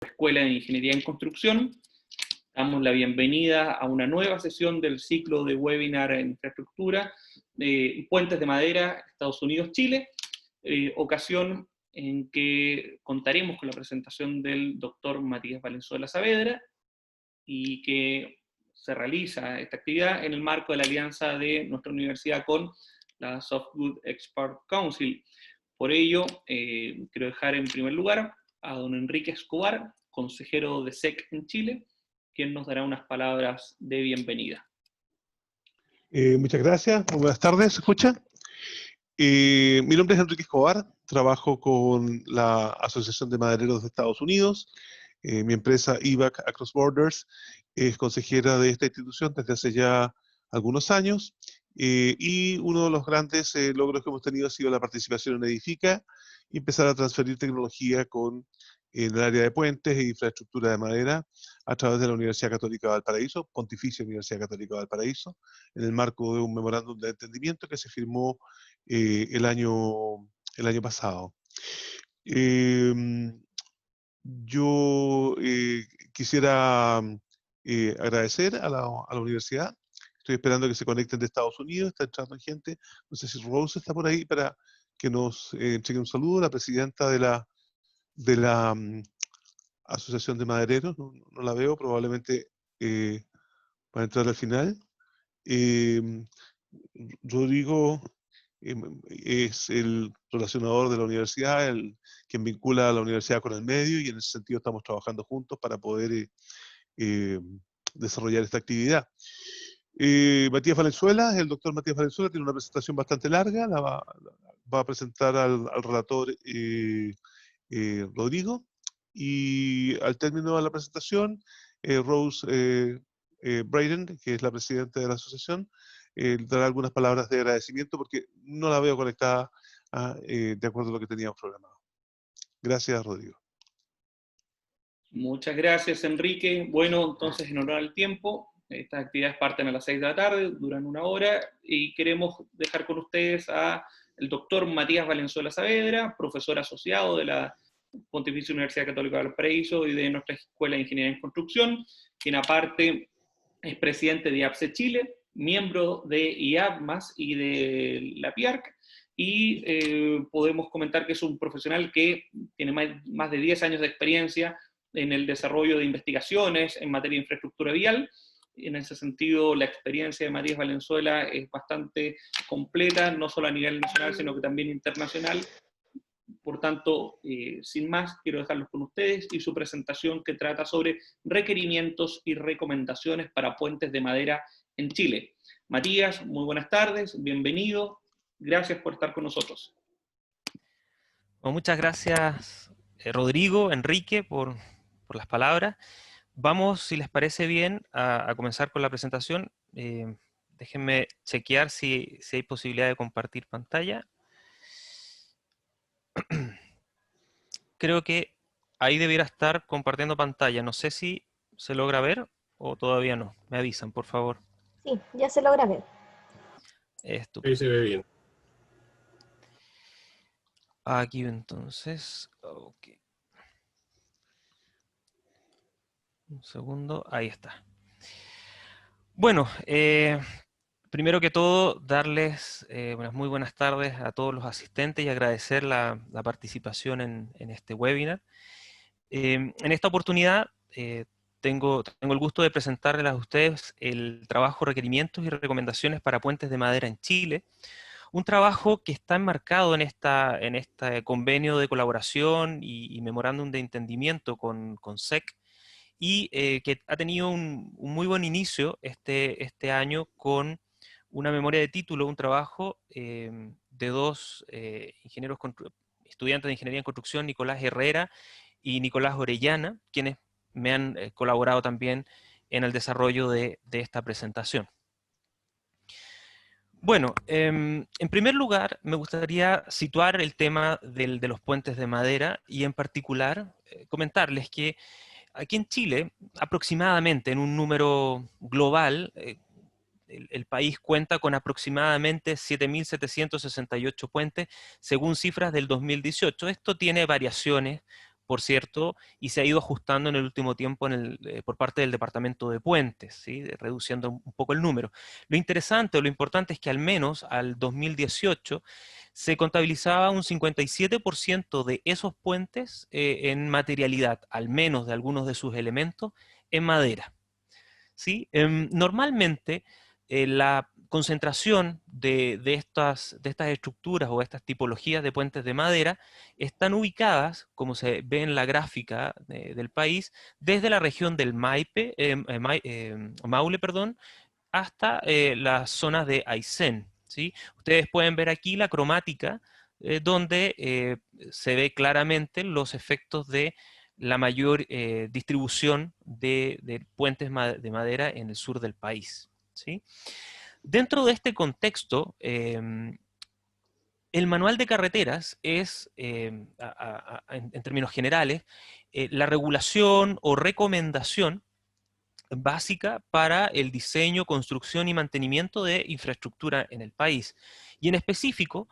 Escuela de Ingeniería en Construcción. Damos la bienvenida a una nueva sesión del ciclo de webinar en infraestructura de Puentes de Madera, Estados Unidos, Chile, ocasión en que contaremos con la presentación del doctor Matías Valenzuela Saavedra y que se realiza esta actividad en el marco de la alianza de nuestra universidad con la Softwood Expert Council. Por ello, quiero dejar en primer lugar a don Enrique Escobar, consejero de SEC en Chile, quien nos dará unas palabras de bienvenida. Muchas gracias, muy buenas tardes, ¿se escucha? Mi nombre es Enrique Escobar, trabajo con la Asociación de Madereros de Estados Unidos. Mi empresa IVAC Across Borders es consejera de esta institución desde hace ya algunos años, y uno de los grandes logros que hemos tenido ha sido la participación en Edifica y empezar a transferir tecnología en el área de puentes e infraestructura de madera a través de la Universidad Católica de Valparaíso, Pontificia Universidad Católica de Valparaíso, en el marco de un memorándum de entendimiento que se firmó el año pasado. Yo quisiera agradecer a la universidad. Estoy esperando que se conecten de Estados Unidos, está entrando gente. No sé si Rose está por ahí para que nos entregue un saludo. La presidenta de la Asociación de Madereros, no la veo, probablemente va a entrar al final. Rodrigo es el relacionador de la universidad, quien vincula a la universidad con el medio, y en ese sentido estamos trabajando juntos para poder desarrollar esta actividad. Matías Valenzuela, el doctor Matías Valenzuela, tiene una presentación bastante larga, va a presentar al relator Rodrigo, y al término de la presentación, Rose Braden, que es la presidenta de la asociación, dará algunas palabras de agradecimiento porque no la veo conectada de acuerdo a lo que teníamos programado. Gracias, Rodrigo. Muchas gracias, Enrique. Bueno, entonces, en honor al tiempo, estas actividades parten a las 6 de la tarde, duran 1 hora, y queremos dejar con ustedes al doctor Matías Valenzuela Saavedra, profesor asociado de la Pontificia Universidad Católica de Valparaíso y de nuestra Escuela de Ingeniería en Construcción, quien aparte es presidente de IAPSE Chile, miembro de IAPMAS y de la PIARC, y podemos comentar que es un profesional que tiene más de 10 años de experiencia en el desarrollo de investigaciones en materia de infraestructura vial. En ese sentido, la experiencia de Matías Valenzuela es bastante completa, no solo a nivel nacional, sino que también internacional. Por tanto, sin más, quiero dejarlos con ustedes y su presentación, que trata sobre requerimientos y recomendaciones para puentes de madera en Chile. Matías, muy buenas tardes, bienvenido, gracias por estar con nosotros. Bueno, muchas gracias, Rodrigo, Enrique, por las palabras. Vamos, si les parece bien, a comenzar con la presentación. Déjenme chequear si hay posibilidad de compartir pantalla. Creo que ahí debiera estar compartiendo pantalla. No sé si se logra ver o todavía no. Me avisan, por favor. Sí, ya se logra ver. Estupendo. Ahí se ve bien. Aquí entonces. Ok. Un segundo. Ahí está. Bueno, primero que todo, darles unas muy buenas tardes a todos los asistentes y agradecer la participación en este webinar. En esta oportunidad tengo el gusto de presentarles a ustedes el trabajo Requerimientos y Recomendaciones para Puentes de Madera en Chile, un trabajo que está enmarcado en este convenio de colaboración y memorándum de entendimiento con SEC, y que ha tenido un muy buen inicio este año con una memoria de título, un trabajo de dos estudiantes de Ingeniería en Construcción, Nicolás Herrera y Nicolás Orellana, quienes me han colaborado también en el desarrollo de esta presentación. Bueno, en primer lugar me gustaría situar el tema de los puentes de madera y en particular comentarles que aquí en Chile, aproximadamente en un número global, el país cuenta con aproximadamente 7.768 puentes, según cifras del 2018. Esto tiene variaciones por cierto, y se ha ido ajustando en el último tiempo por parte del Departamento de Puentes, ¿sí? Reduciendo un poco el número. Lo interesante o lo importante es que al menos al 2018 se contabilizaba un 57% de esos puentes en materialidad, al menos de algunos de sus elementos, en madera. ¿Sí? Normalmente la concentración de estas estructuras o estas tipologías de puentes de madera están ubicadas, como se ve en la gráfica del país, desde la región del Maule, perdón, hasta las zonas de Aysén, ¿sí? Ustedes pueden ver aquí la cromática, donde se ve claramente los efectos de la mayor distribución de puentes de madera en el sur del país, ¿sí? Dentro de este contexto, el manual de carreteras es, en términos generales, la regulación o recomendación básica para el diseño, construcción y mantenimiento de infraestructura en el país. Y en específico,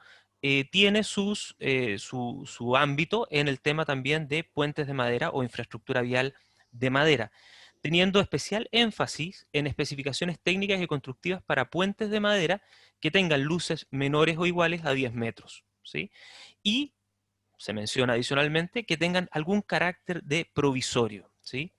tiene su ámbito en el tema también de puentes de madera o infraestructura vial de madera, teniendo especial énfasis en especificaciones técnicas y constructivas para puentes de madera que tengan luces menores o iguales a 10 metros, ¿sí? Y se menciona adicionalmente que tengan algún carácter de provisorio, ¿sí?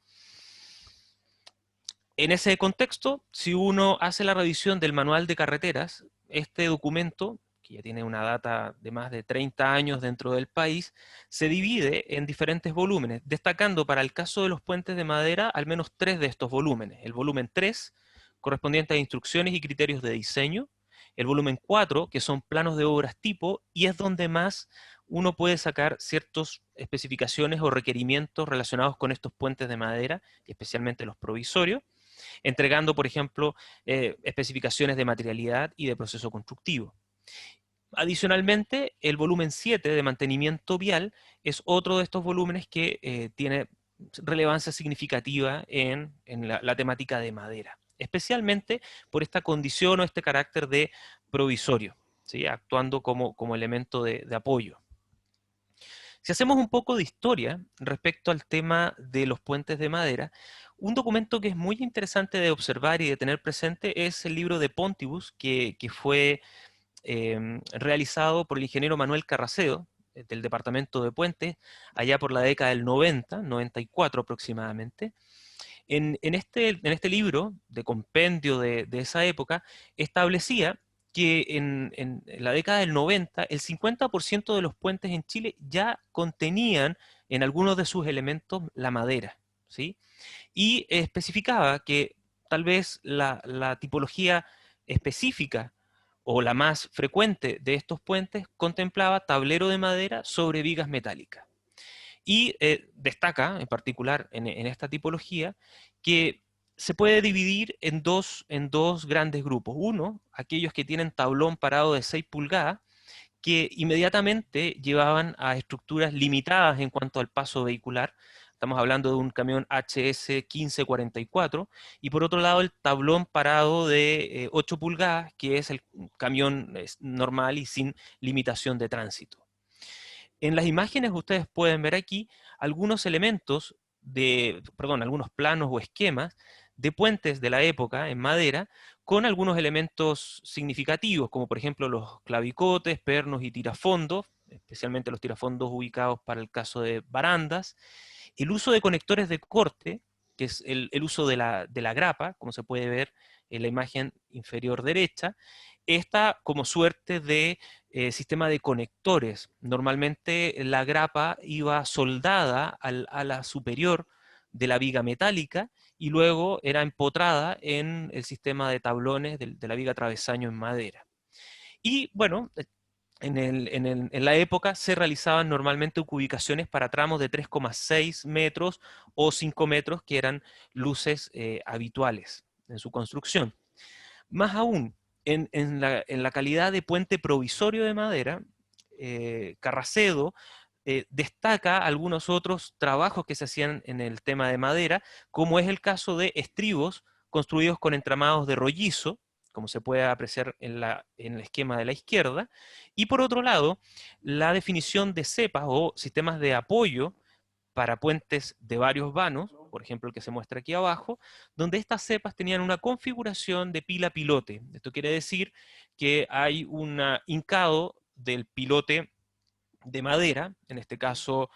En ese contexto, si uno hace la revisión del manual de carreteras, este documento, que ya tiene una data de más de 30 años dentro del país, se divide en diferentes volúmenes, destacando para el caso de los puentes de madera al menos 3 de estos volúmenes. El volumen 3, correspondiente a instrucciones y criterios de diseño; el volumen 4, que son planos de obras tipo, y es donde más uno puede sacar ciertas especificaciones o requerimientos relacionados con estos puentes de madera, especialmente los provisorios, entregando, por ejemplo, especificaciones de materialidad y de proceso constructivo. Adicionalmente, el volumen 7 de mantenimiento vial es otro de estos volúmenes que tiene relevancia significativa en la temática de madera, especialmente por esta condición o este carácter de provisorio, ¿sí? Actuando como elemento de apoyo. Si hacemos un poco de historia respecto al tema de los puentes de madera, un documento que es muy interesante de observar y de tener presente es el libro de Pontibus, que fue realizado por el ingeniero Manuel Carracedo, del Departamento de Puentes, allá por la década del 90, 94 aproximadamente. En este libro, de compendio de esa época, establecía que en la década del 90, el 50% de los puentes en Chile ya contenían en algunos de sus elementos la madera, ¿sí? Y especificaba que tal vez la tipología específica o la más frecuente de estos puentes contemplaba tablero de madera sobre vigas metálicas. Y destaca, en particular en esta tipología, que se puede dividir en dos grandes grupos. Uno, aquellos que tienen tablón parado de 6 pulgadas, que inmediatamente llevaban a estructuras limitadas en cuanto al paso vehicular. Estamos hablando de un camión HS 1544, y por otro lado el tablón parado de 8 pulgadas, que es el camión normal y sin limitación de tránsito. En las imágenes ustedes pueden ver aquí algunos elementos algunos planos o esquemas de puentes de la época en madera, con algunos elementos significativos, como por ejemplo los clavicotes, pernos y tirafondos, especialmente los tirafondos ubicados para el caso de barandas, el uso de conectores de corte, que es el uso de la grapa, como se puede ver en la imagen inferior derecha, esta como suerte de sistema de conectores. Normalmente la grapa iba soldada a la superior de la viga metálica y luego era empotrada en el sistema de tablones de la viga travesaño en madera. Y bueno, en la época se realizaban normalmente ubicaciones para tramos de 3,6 metros o 5 metros, que eran luces habituales en su construcción. Más aún, en la calidad de puente provisorio de madera, Carracedo destaca algunos otros trabajos que se hacían en el tema de madera, como es el caso de estribos construidos con entramados de rollizo, como se puede apreciar en el esquema de la izquierda, y por otro lado, la definición de cepas o sistemas de apoyo para puentes de varios vanos, por ejemplo el que se muestra aquí abajo, donde estas cepas tenían una configuración de pila-pilote. Esto quiere decir que hay un hincado del pilote de madera, en este caso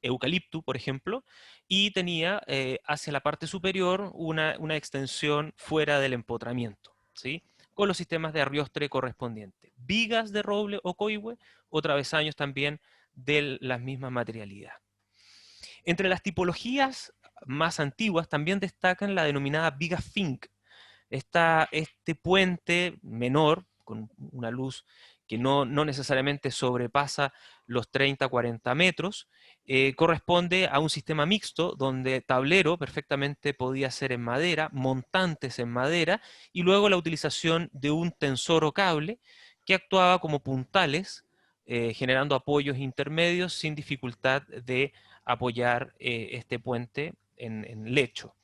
eucalipto, por ejemplo, y tenía hacia la parte superior una extensión fuera del empotramiento, ¿sí? Con los sistemas de arriostre correspondientes. Vigas de roble o coihue o travesaños también de la misma materialidad. Entre las tipologías más antiguas también destacan la denominada viga Fink. Está este puente menor, con una luz que no necesariamente sobrepasa los 30-40 metros, corresponde a un sistema mixto donde tablero perfectamente podía ser en madera, montantes en madera, y luego la utilización de un tensor o cable que actuaba como puntales, generando apoyos intermedios sin dificultad de apoyar este puente en lecho.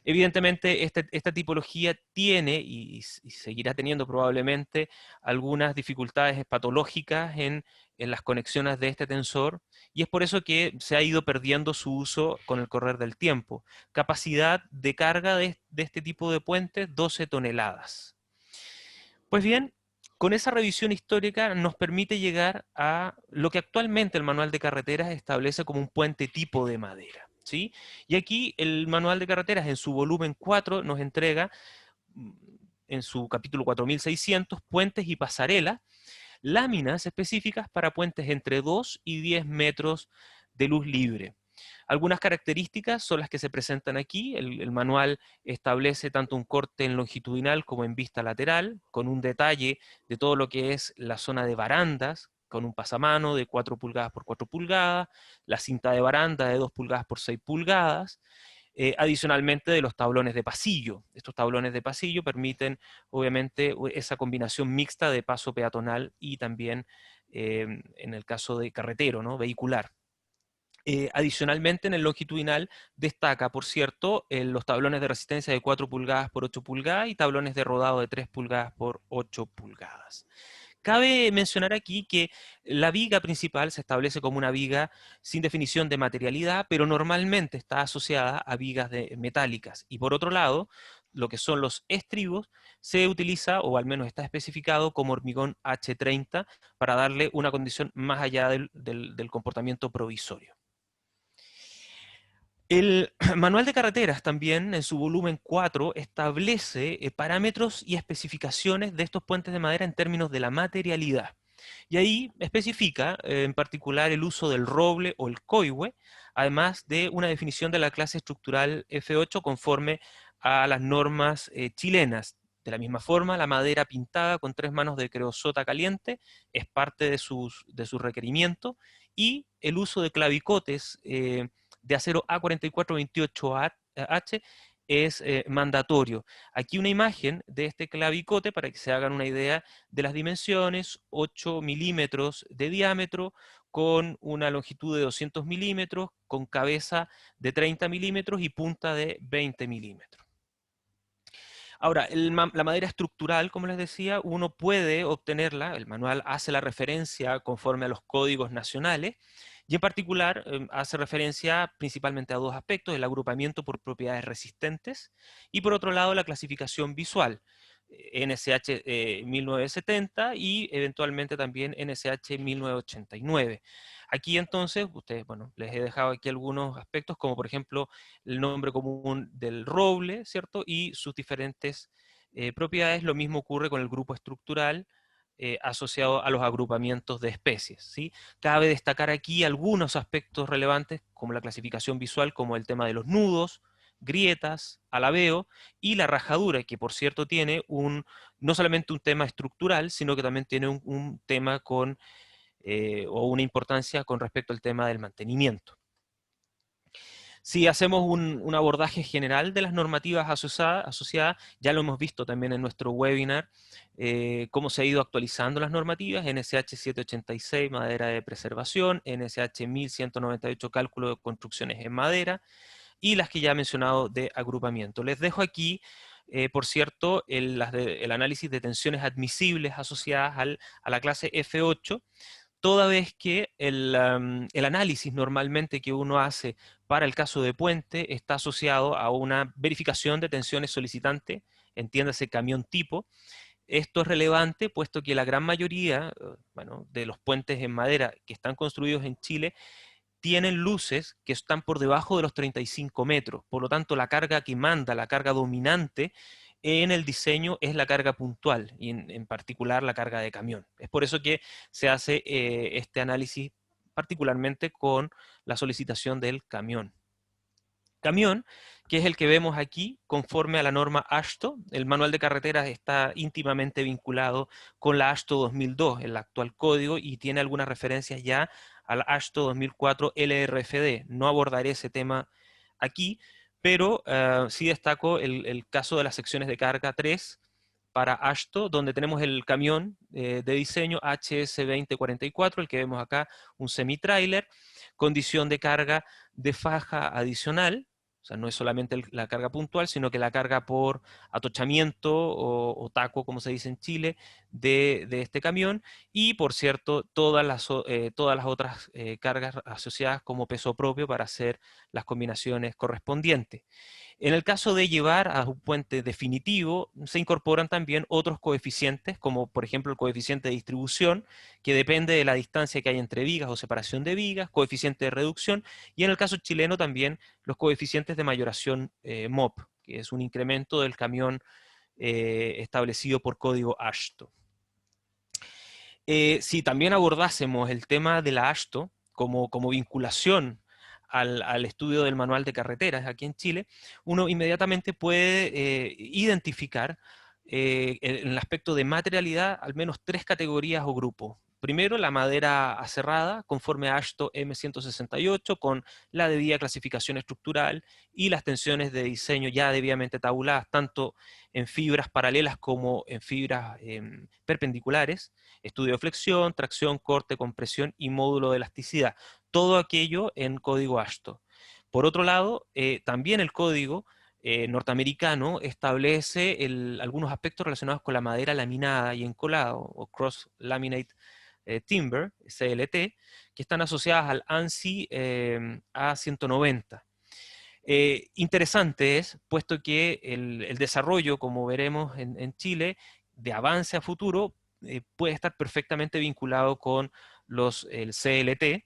Evidentemente, esta tipología tiene y seguirá teniendo probablemente algunas dificultades patológicas en las conexiones de este tensor, y es por eso que se ha ido perdiendo su uso con el correr del tiempo. Capacidad de carga de este tipo de puentes, 12 toneladas. Pues bien, con esa revisión histórica nos permite llegar a lo que actualmente el manual de carreteras establece como un puente tipo de madera, ¿sí? Y aquí el manual de carreteras en su volumen 4 nos entrega, en su capítulo 4600, puentes y pasarelas, láminas específicas para puentes entre 2 y 10 metros de luz libre. Algunas características son las que se presentan aquí. El manual establece tanto un corte en longitudinal como en vista lateral, con un detalle de todo lo que es la zona de barandas, con un pasamano de 4 pulgadas por 4 pulgadas, la cinta de baranda de 2 pulgadas por 6 pulgadas, adicionalmente de los tablones de pasillo. Estos tablones de pasillo permiten, obviamente, esa combinación mixta de paso peatonal y también, en el caso de carretero, ¿no?, vehicular. Adicionalmente, en el longitudinal destaca, por cierto, los tablones de resistencia de 4 pulgadas por 8 pulgadas y tablones de rodado de 3 pulgadas por 8 pulgadas. Cabe mencionar aquí que la viga principal se establece como una viga sin definición de materialidad, pero normalmente está asociada a vigas metálicas. Y por otro lado, lo que son los estribos se utiliza, o al menos está especificado, como hormigón H30 para darle una condición más allá del comportamiento provisorio. El manual de carreteras también, en su volumen 4, establece parámetros y especificaciones de estos puentes de madera en términos de la materialidad. Y ahí especifica en particular el uso del roble o el coihue, además de una definición de la clase estructural F8 conforme a las normas chilenas. De la misma forma, la madera pintada con 3 manos de creosota caliente es parte de sus requerimientos, y el uso de clavicotes de acero A4428H es mandatorio. Aquí una imagen de este clavicote para que se hagan una idea de las dimensiones: 8 milímetros de diámetro, con una longitud de 200 milímetros, con cabeza de 30 milímetros y punta de 20 milímetros. Ahora, la madera estructural, como les decía, uno puede obtenerla, el manual hace la referencia conforme a los códigos nacionales, y en particular hace referencia principalmente a 2 aspectos: el agrupamiento por propiedades resistentes y, por otro lado, la clasificación visual, NSH 1970 y eventualmente también NSH 1989. Aquí entonces, ustedes, bueno, les he dejado aquí algunos aspectos, como por ejemplo el nombre común del roble, ¿cierto?, y sus diferentes propiedades. Lo mismo ocurre con el grupo estructural asociado a los agrupamientos de especies, ¿sí? Cabe destacar aquí algunos aspectos relevantes, como la clasificación visual, como el tema de los nudos, grietas, alabeo y la rajadura, que por cierto tiene no solamente un tema estructural, sino que también tiene un tema o una importancia con respecto al tema del mantenimiento. Si hacemos un abordaje general de las normativas asociadas, ya lo hemos visto también en nuestro webinar, cómo se ha ido actualizando las normativas: NSH 786, madera de preservación; NSH 1198, cálculo de construcciones en madera, y las que ya he mencionado de agrupamiento. Les dejo aquí, por cierto, el análisis de tensiones admisibles asociadas a la clase F8, toda vez que el análisis normalmente que uno hace para el caso de puente está asociado a una verificación de tensiones solicitante, entiéndase camión tipo. Esto es relevante puesto que la gran mayoría, bueno, de los puentes en madera que están construidos en Chile tienen luces que están por debajo de los 35 metros. Por lo tanto, la carga que manda, la carga dominante en el diseño es la carga puntual, y en particular la carga de camión. Es por eso que se hace este análisis particularmente con la solicitación del camión. Camión, que es el que vemos aquí, conforme a la norma AASHTO. El manual de carreteras está íntimamente vinculado con la AASHTO 2002, el actual código, y tiene algunas referencias ya al AASHTO 2004 LRFD. No abordaré ese tema aquí, pero sí destaco el caso de las secciones de carga 3 para AASHTO, donde tenemos el camión de diseño HS2044, el que vemos acá, un semi-trailer, condición de carga de faja adicional. O sea, no es solamente la carga puntual, sino que la carga por atochamiento o taco, como se dice en Chile, de este camión. Y, por cierto, todas las otras cargas asociadas como peso propio para hacer las combinaciones correspondientes. En el caso de llevar a un puente definitivo, se incorporan también otros coeficientes, como por ejemplo el coeficiente de distribución, que depende de la distancia que hay entre vigas o separación de vigas, coeficiente de reducción, y en el caso chileno también los coeficientes de mayoración MOP, que es un incremento del camión establecido por código AASHTO. Si también abordásemos el tema de la AASHTO como vinculación al estudio del manual de carreteras aquí en Chile, uno inmediatamente puede identificar en el aspecto de materialidad al menos 3 categorías o grupos. Primero, la madera aserrada, conforme a AASHTO M168, con la debida clasificación estructural y las tensiones de diseño ya debidamente tabuladas, tanto en fibras paralelas como en fibras perpendiculares, estudio de flexión, tracción, corte, compresión y módulo de elasticidad. Todo aquello en código AASHTO. Por otro lado, también el código norteamericano establece algunos aspectos relacionados con la madera laminada y encolado, o Cross Laminate Timber, CLT, que están asociadas al ANSI A190. Interesante es, puesto que el desarrollo, como veremos en Chile, de avance a futuro, puede estar perfectamente vinculado con el CLT,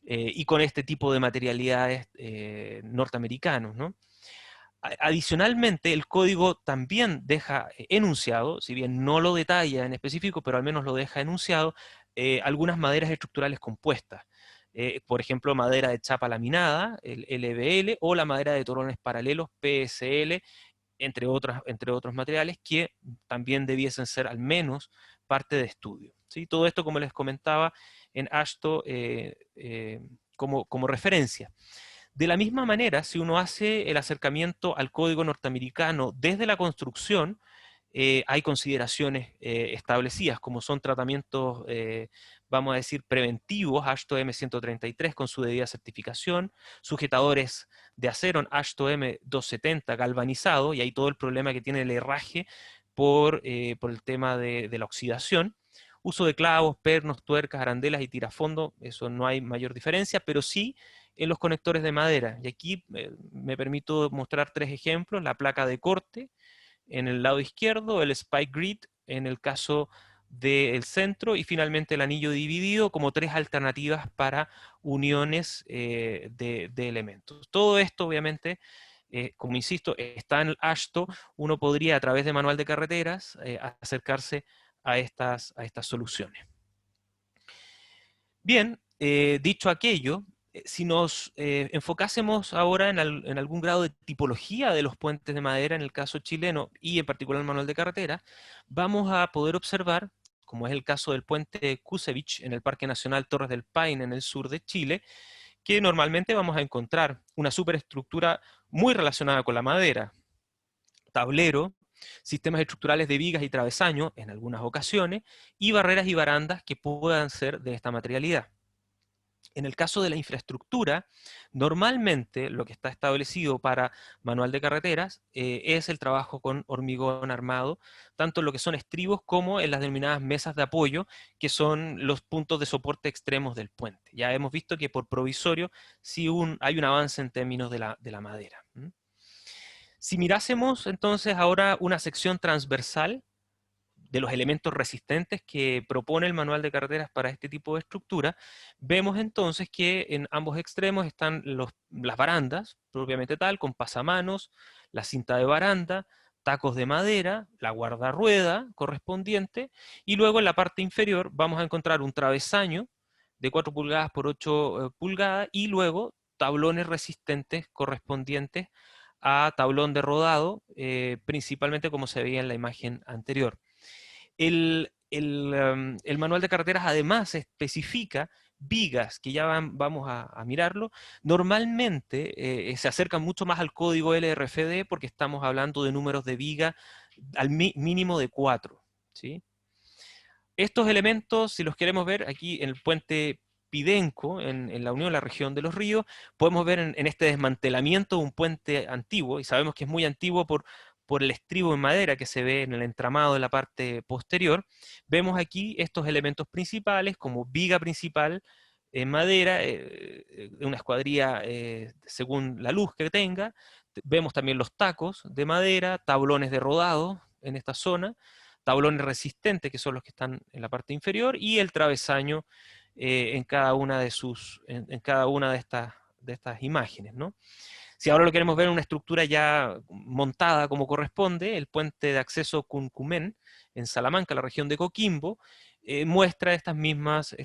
y con este tipo de materialidades norteamericanos, ¿no? Adicionalmente, el código también deja enunciado, si bien no lo detalla en específico, pero al menos lo deja enunciado, algunas maderas estructurales compuestas. Por ejemplo, madera de chapa laminada, el LVL, o la madera de torones paralelos, PSL, entre otros materiales que también debiesen ser al menos parte de estudio, ¿sí? Todo esto, como les comentaba, en AASHTO como referencia. De la misma manera, si uno hace el acercamiento al código norteamericano desde la construcción, hay consideraciones establecidas, como son tratamientos, vamos a decir, preventivos, AASHTO M133 con su debida certificación, sujetadores de acero en AASHTO M270 galvanizado, y hay todo el problema que tiene el herraje por el tema de la oxidación. Uso de clavos, pernos, tuercas, arandelas y tirafondo, eso no hay mayor diferencia, pero sí en los conectores de madera. Y aquí me permito mostrar 3 ejemplos: la placa de corte en el lado izquierdo, el spike grid en el caso del centro, y finalmente el anillo dividido como 3 alternativas para uniones de elementos. Todo esto, obviamente, como insisto, está en el AASHTO. Uno podría, a través de manual de carreteras, acercarse a estas soluciones. Bien, dicho aquello, si nos enfocásemos ahora en algún grado de tipología de los puentes de madera en el caso chileno y en particular el manual de carretera, vamos a poder observar, como es el caso del puente Kusevich en el Parque Nacional Torres del Paine en el sur de Chile, que normalmente vamos a encontrar una superestructura muy relacionada con la madera: tablero, sistemas estructurales de vigas y travesaño en algunas ocasiones, y barreras y barandas que puedan ser de esta materialidad. En el caso de la infraestructura, normalmente lo que está establecido para manual de carreteras es el trabajo con hormigón armado, tanto en lo que son estribos como en las denominadas mesas de apoyo, que son los puntos de soporte extremos del puente. Ya hemos visto que por provisorio sí hay un avance en términos de la madera. Si mirásemos entonces ahora una sección transversal de los elementos resistentes que propone el manual de carreteras para este tipo de estructura, vemos entonces que en ambos extremos están las barandas, propiamente tal, con pasamanos, la cinta de baranda, tacos de madera, la guardarrueda correspondiente, y luego en la parte inferior vamos a encontrar un travesaño de 4 pulgadas por 8 pulgadas, y luego tablones resistentes correspondientes a tablón de rodado, principalmente como se veía en la imagen anterior. El manual de carreteras además especifica vigas, que ya vamos a mirarlo. Normalmente se acercan mucho más al código LRFD porque estamos hablando de números de viga al mínimo de 4. ¿Sí? Estos elementos, si los queremos ver aquí en el puente Pidenco, en la unión de la región de los ríos, podemos ver en este desmantelamiento de un puente antiguo, y sabemos que es muy antiguo por el estribo en madera que se ve en el entramado de la parte posterior. Vemos aquí estos elementos principales, como viga principal en madera, una escuadrilla según la luz que tenga. Vemos también los tacos de madera, tablones de rodado en esta zona, tablones resistentes, que son los que están en la parte inferior, y el travesaño en cada una de estas imágenes, ¿no? Si ahora lo queremos ver en una estructura ya montada como corresponde, el puente de acceso Cuncumén, en Salamanca, la región de Coquimbo, muestra estas mismas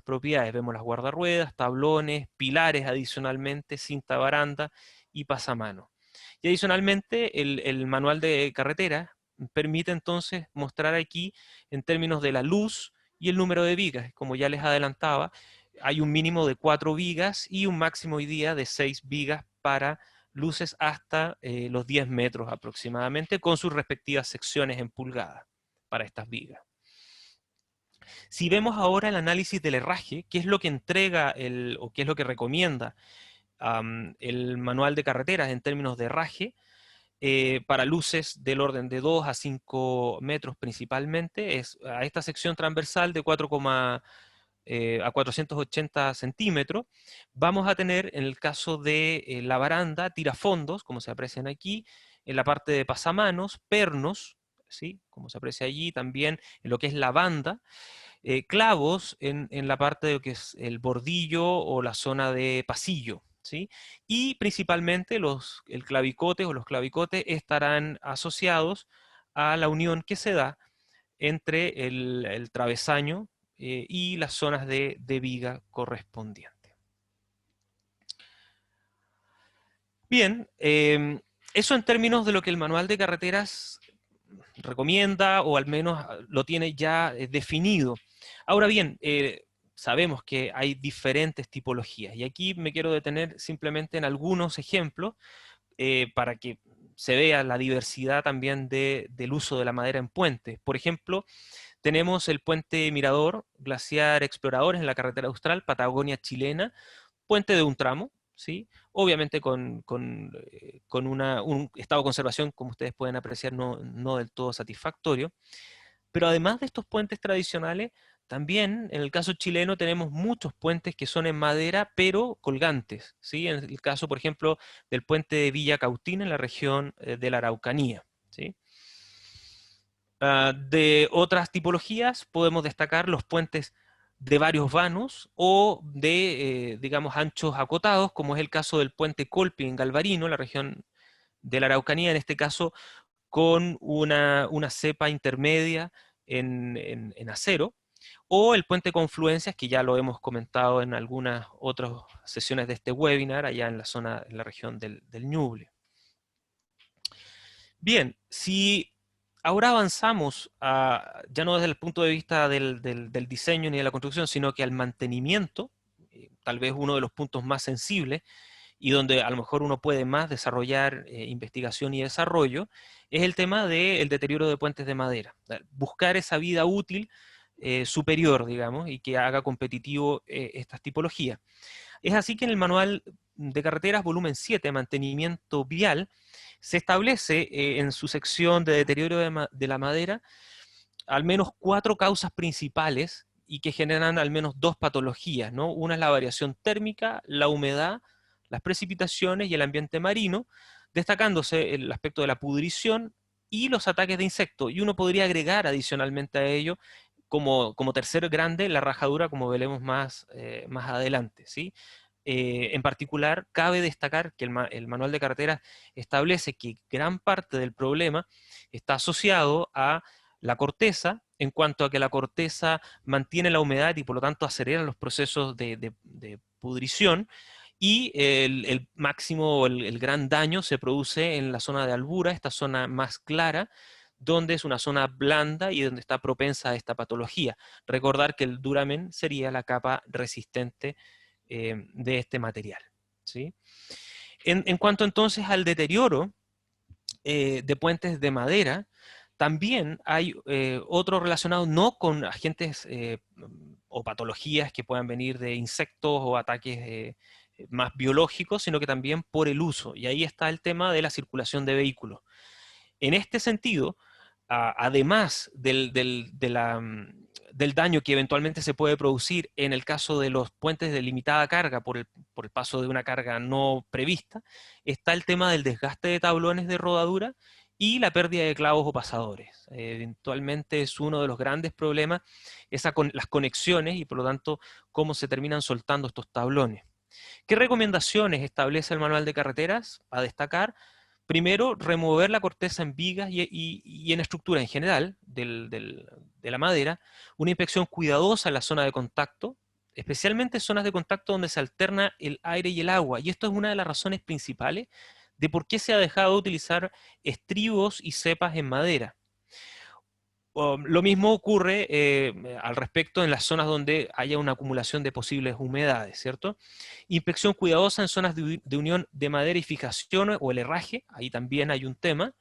propiedades. Vemos las guardarruedas, tablones, pilares adicionalmente, cinta baranda y pasamano. Y adicionalmente el manual de carretera permite entonces mostrar aquí en términos de la luz y el número de vigas. Como ya les adelantaba, hay un mínimo de 4 vigas y un máximo hoy día de 6 vigas para luces hasta los 10 metros aproximadamente, con sus respectivas secciones en pulgadas para estas vigas. Si vemos ahora el análisis del herraje, ¿qué es lo que entrega o qué es lo que recomienda el manual de carreteras en términos de herraje? Para luces del orden de 2 a 5 metros principalmente, es a esta sección transversal de 480 centímetros, vamos a tener en el caso de la baranda, tirafondos, como se aprecian aquí, en la parte de pasamanos, pernos, ¿sí? Como se aprecia allí, también en lo que es la banda, clavos en la parte de lo que es el bordillo o la zona de pasillo, ¿sí? Y principalmente el clavicote o los clavicotes estarán asociados a la unión que se da entre el travesaño y las zonas de viga correspondientes. Bien, eso en términos de lo que el manual de carreteras recomienda, o al menos lo tiene ya definido. Ahora bien, sabemos que hay diferentes tipologías, y aquí me quiero detener simplemente en algunos ejemplos para que se vea la diversidad también del uso de la madera en puentes. Por ejemplo, tenemos el puente Mirador Glaciar Exploradores en la carretera austral, Patagonia chilena, puente de un tramo, ¿sí? Obviamente con un estado de conservación, como ustedes pueden apreciar, no del todo satisfactorio. Pero además de estos puentes tradicionales, también en el caso chileno tenemos muchos puentes que son en madera, pero colgantes, ¿sí? En el caso, por ejemplo, del puente de Villa Cautín en la región de la Araucanía, ¿sí? De otras tipologías podemos destacar los puentes de varios vanos o de, digamos, anchos acotados, como es el caso del puente Colpi en Galvarino, la región de la Araucanía, en este caso con una cepa intermedia en acero, o el puente Confluencias, que ya lo hemos comentado en algunas otras sesiones de este webinar, allá en la región del Ñuble. Bien, si ahora avanzamos ya no desde el punto de vista del diseño ni de la construcción, sino que al mantenimiento, tal vez uno de los puntos más sensibles, y donde a lo mejor uno puede más desarrollar investigación y desarrollo, es el tema del deterioro de puentes de madera. Buscar esa vida útil superior, digamos, y que haga competitivo estas tipologías. Es así que en el Manual de Carreteras, volumen 7, Mantenimiento Vial, se establece en su sección de deterioro de la madera al menos 4 causas principales y que generan al menos 2 patologías, ¿no? Una es la variación térmica, la humedad, las precipitaciones y el ambiente marino, destacándose el aspecto de la pudrición y los ataques de insectos. Y uno podría agregar adicionalmente a ello, como tercer grande, la rajadura, como veremos más adelante, ¿sí? En particular, cabe destacar que el Manual de Carreteras establece que gran parte del problema está asociado a la corteza, en cuanto a que la corteza mantiene la humedad y por lo tanto acelera los procesos de pudrición, y el máximo, el gran daño se produce en la zona de albura, esta zona más clara, donde es una zona blanda y donde está propensa a esta patología. Recordar que el duramen sería la capa resistente de este material, ¿sí? En cuanto entonces al deterioro de puentes de madera, también hay otro relacionado no con agentes o patologías que puedan venir de insectos o ataques más biológicos, sino que también por el uso. Y ahí está el tema de la circulación de vehículos. En este sentido, además del daño que eventualmente se puede producir en el caso de los puentes de limitada carga por el paso de una carga no prevista, está el tema del desgaste de tablones de rodadura y la pérdida de clavos o pasadores. Eventualmente es uno de los grandes problemas, las conexiones y por lo tanto cómo se terminan soltando estos tablones. ¿Qué recomendaciones establece el Manual de Carreteras? A destacar: primero, remover la corteza en vigas y en estructura en general de la madera, una inspección cuidadosa en la zona de contacto, especialmente zonas de contacto donde se alterna el aire y el agua, y esto es una de las razones principales de por qué se ha dejado de utilizar estribos y cepas en madera. Lo mismo ocurre al respecto en las zonas donde haya una acumulación de posibles humedades, ¿cierto? Inspección cuidadosa en zonas de unión de madera y fijación o el herraje, ahí también hay un tema.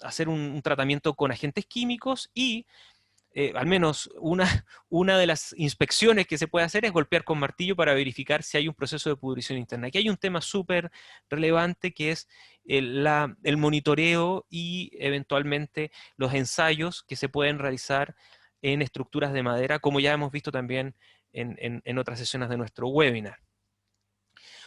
Hacer un tratamiento con agentes químicos y al menos una de las inspecciones que se puede hacer es golpear con martillo para verificar si hay un proceso de pudrición interna. Aquí hay un tema súper relevante que es el monitoreo y eventualmente los ensayos que se pueden realizar en estructuras de madera, como ya hemos visto también en otras sesiones de nuestro webinar.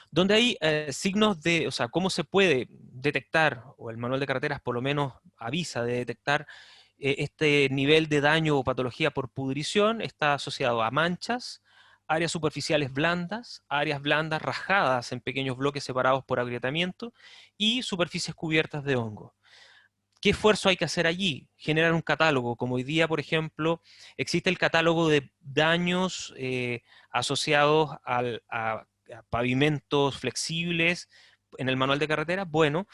Donde hay signos o sea, cómo se puede detectar, o el Manual de Carreteras por lo menos avisa de detectar este nivel de daño o patología por pudrición, está asociado a manchas, áreas superficiales blandas, áreas blandas rajadas en pequeños bloques separados por agrietamiento y superficies cubiertas de hongo. ¿Qué esfuerzo hay que hacer allí? Generar un catálogo, como hoy día, por ejemplo, existe el catálogo de daños asociados a pavimentos flexibles en el Manual de Carreteras. Bueno,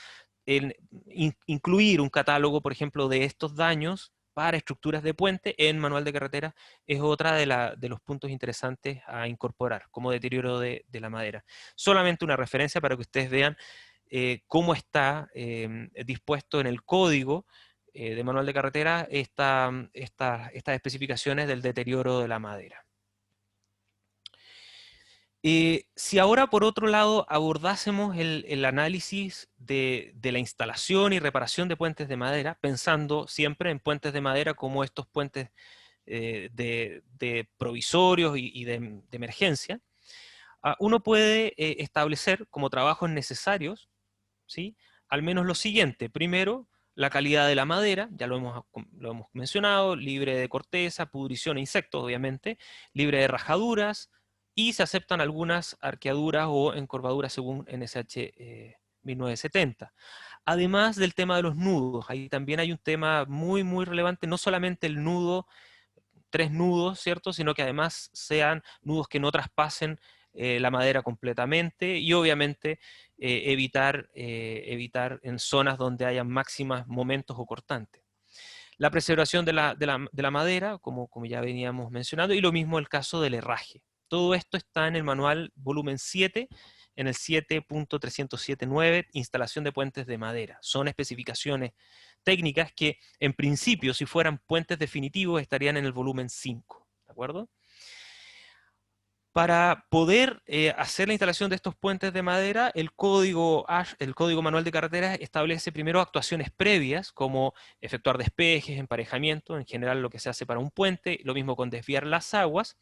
incluir un catálogo, por ejemplo, de estos daños para estructuras de puente en Manual de Carreteras es otra de los puntos interesantes a incorporar como deterioro de la madera. Solamente una referencia para que ustedes vean cómo está dispuesto en el código de Manual de Carretera estas especificaciones del deterioro de la madera. Si ahora, por otro lado, abordásemos el análisis de la instalación y reparación de puentes de madera, pensando siempre en puentes de madera como estos puentes de provisorios y de emergencia, uno puede establecer como trabajos necesarios, ¿sí?, al menos lo siguiente. Primero, la calidad de la madera, ya lo hemos mencionado, libre de corteza, pudrición e insectos, obviamente, libre de rajaduras, y se aceptan algunas arqueaduras o encorvaduras según NSH 1970. Además del tema de los nudos, ahí también hay un tema muy, muy relevante, no solamente el nudo, 3 nudos, ¿cierto?, sino que además sean nudos que no traspasen la madera completamente, y obviamente evitar en zonas donde haya máximas momentos o cortantes. La preservación de la madera, como ya veníamos mencionando, y lo mismo el caso del herraje. Todo esto está en el manual volumen 7, en el 7.307.9, instalación de puentes de madera. Son especificaciones técnicas que, en principio, si fueran puentes definitivos, estarían en el volumen 5, ¿de acuerdo? Para poder hacer la instalación de estos puentes de madera, el código manual de carreteras establece primero actuaciones previas, como efectuar despejes, emparejamiento, en general lo que se hace para un puente, lo mismo con desviar las aguas,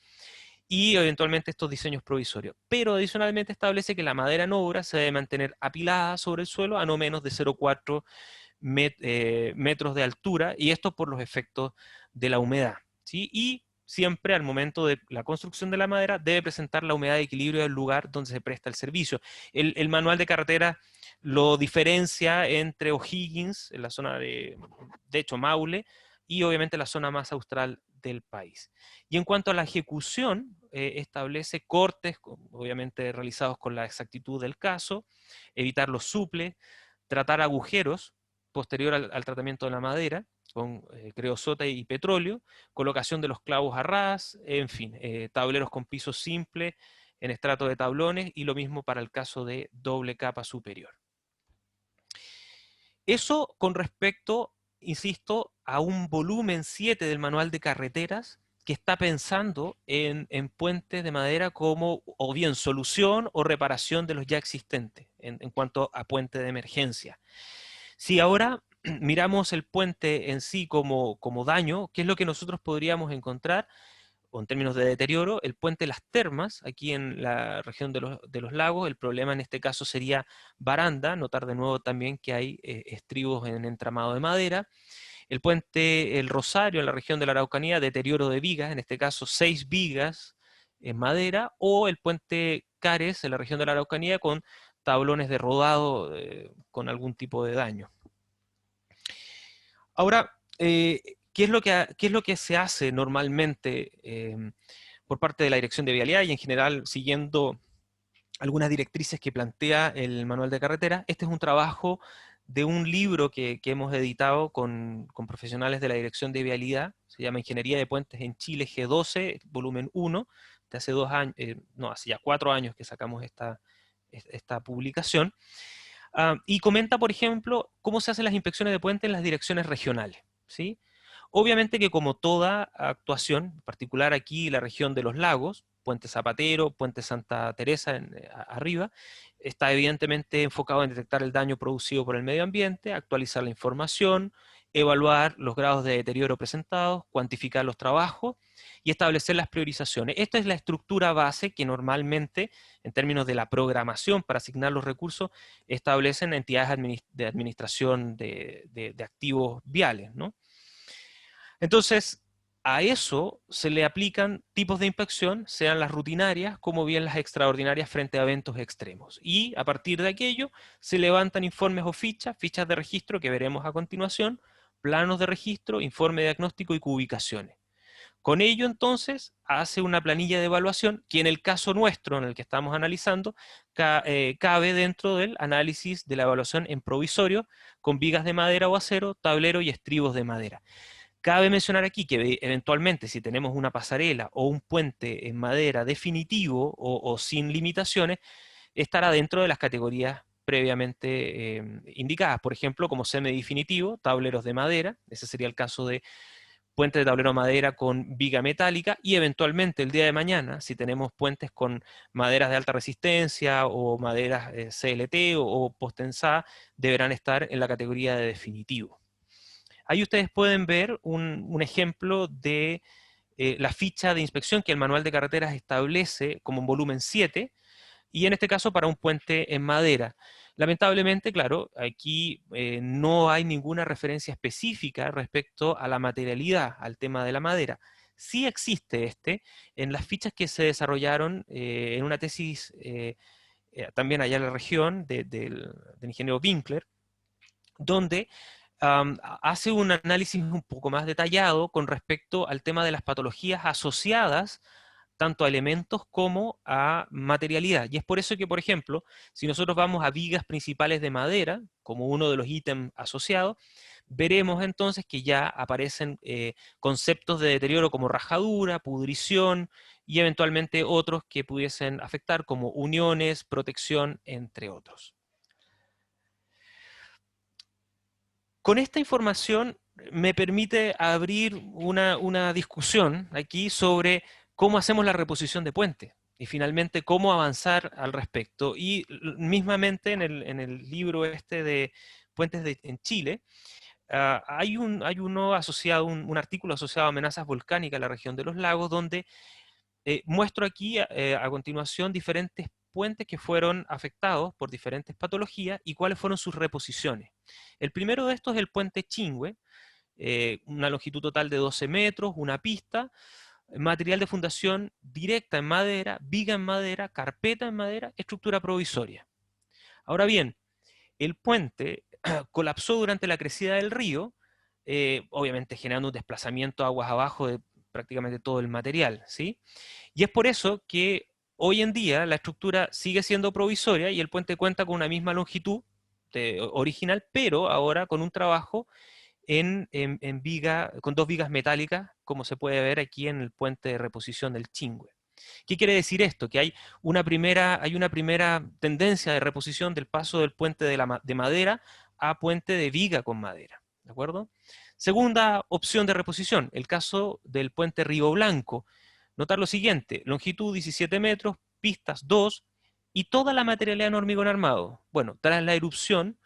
y eventualmente estos diseños provisorios. Pero adicionalmente establece que la madera en obra se debe mantener apilada sobre el suelo a no menos de 0,4 metros de altura, y esto por los efectos de la humedad, ¿sí? Y siempre al momento de la construcción de la madera debe presentar la humedad de equilibrio del lugar donde se presta el servicio. El manual de carretera lo diferencia entre O'Higgins, en la zona de hecho Maule, y obviamente la zona más austral del país. Y en cuanto a la ejecución, establece cortes, obviamente realizados con la exactitud del caso, evitar los suples, tratar agujeros posterior al tratamiento de la madera, con creosota y petróleo, colocación de los clavos a ras, en fin, tableros con piso simple en estrato de tablones, y lo mismo para el caso de doble capa superior. Eso con respecto, insisto, a un volumen 7 del manual de carreteras que está pensando en puentes de madera como o bien solución o reparación de los ya existentes en cuanto a puente de emergencia. Si ahora miramos el puente en sí como daño, ¿qué es lo que nosotros podríamos encontrar? O en términos de deterioro, el puente Las Termas, aquí en la región de los lagos, el problema en este caso sería baranda, notar de nuevo también que hay estribos en entramado de madera. El puente El Rosario, en la región de la Araucanía, deterioro de vigas, en este caso 6 vigas en madera, o el puente Cares, en la región de la Araucanía, con tablones de rodado con algún tipo de daño. Ahora, ¿qué es lo que se hace normalmente por parte de la Dirección de Vialidad y en general siguiendo algunas directrices que plantea el manual de carretera? Este es un trabajo de un libro que hemos editado con profesionales de la Dirección de Vialidad, se llama Ingeniería de Puentes en Chile G12, volumen 1, de hace 2 años, no, hace ya 4 años que sacamos esta publicación. Y comenta, por ejemplo, cómo se hacen las inspecciones de puentes en las direcciones regionales, ¿sí? Obviamente que como toda actuación, en particular aquí la región de los lagos, Puente Zapatero, Puente Santa Teresa arriba, está evidentemente enfocado en detectar el daño producido por el medio ambiente, actualizar la información, evaluar los grados de deterioro presentados, cuantificar los trabajos y establecer las priorizaciones. Esta es la estructura base que normalmente, en términos de la programación para asignar los recursos, establecen entidades de administración de activos viales, ¿no? Entonces, a eso se le aplican tipos de inspección, sean las rutinarias como bien las extraordinarias frente a eventos extremos. Y a partir de aquello se levantan informes o fichas de registro que veremos a continuación, planos de registro, informe diagnóstico y cubicaciones. Con ello, entonces, hace una planilla de evaluación que en el caso nuestro, en el que estamos analizando, cabe dentro del análisis de la evaluación en provisorio, con vigas de madera o acero, tablero y estribos de madera. Cabe mencionar aquí que eventualmente si tenemos una pasarela o un puente en madera definitivo o sin limitaciones, estará dentro de las categorías previamente indicadas, por ejemplo, como semidefinitivo, tableros de madera, ese sería el caso de puente de tablero de madera con viga metálica, y eventualmente el día de mañana, si tenemos puentes con maderas de alta resistencia o maderas CLT o postensada, deberán estar en la categoría de definitivo. Ahí ustedes pueden ver un ejemplo de la ficha de inspección que el manual de carreteras establece como un volumen 7, y en este caso para un puente en madera. Lamentablemente, claro, aquí no hay ninguna referencia específica respecto a la materialidad, al tema de la madera. Sí existe en las fichas que se desarrollaron en una tesis también allá en la región del ingeniero Winkler, donde hace un análisis un poco más detallado con respecto al tema de las patologías asociadas tanto a elementos como a materialidad. Y es por eso que, por ejemplo, si nosotros vamos a vigas principales de madera, como uno de los ítems asociados, veremos entonces que ya aparecen conceptos de deterioro como rajadura, pudrición y eventualmente otros que pudiesen afectar, como uniones, protección, entre otros. Con esta información me permite abrir una discusión aquí sobre cómo hacemos la reposición de puente y finalmente cómo avanzar al respecto. Y mismamente en el libro este de Puentes en Chile, hay uno asociado, un artículo asociado a amenazas volcánicas en la región de los lagos, donde muestro aquí a continuación diferentes puentes que fueron afectados por diferentes patologías y cuáles fueron sus reposiciones. El primero de estos es el puente Chingüe, una longitud total de 12 metros, una pista, material de fundación directa en madera, viga en madera, carpeta en madera, estructura provisoria. Ahora bien, el puente colapsó durante la crecida del río, obviamente generando un desplazamiento aguas abajo de prácticamente todo el material, ¿sí? Y es por eso que hoy en día la estructura sigue siendo provisoria y el puente cuenta con una misma longitud original, pero ahora con un trabajo en viga, con 2 vigas metálicas, como se puede ver aquí en el puente de reposición del Chingüe. ¿Qué quiere decir esto? Que hay una primera tendencia de reposición del paso del puente de madera a puente de viga con madera, ¿de acuerdo? Segunda opción de reposición, el caso del puente Río Blanco. Notar lo siguiente, longitud 17 metros, pistas 2, y toda la materialidad en hormigón armado. Bueno, tras la erupción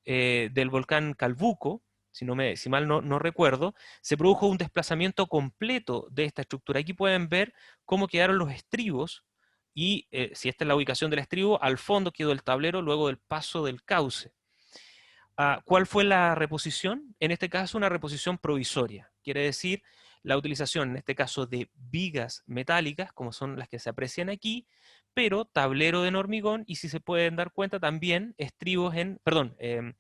del volcán Calbuco, si mal no recuerdo, se produjo un desplazamiento completo de esta estructura. Aquí pueden ver cómo quedaron los estribos, y si esta es la ubicación del estribo, al fondo quedó el tablero luego del paso del cauce. ¿Cuál fue la reposición? En este caso, una reposición provisoria. Quiere decir la utilización, en este caso, de vigas metálicas, como son las que se aprecian aquí, pero tablero de hormigón, y si se pueden dar cuenta también, estribos me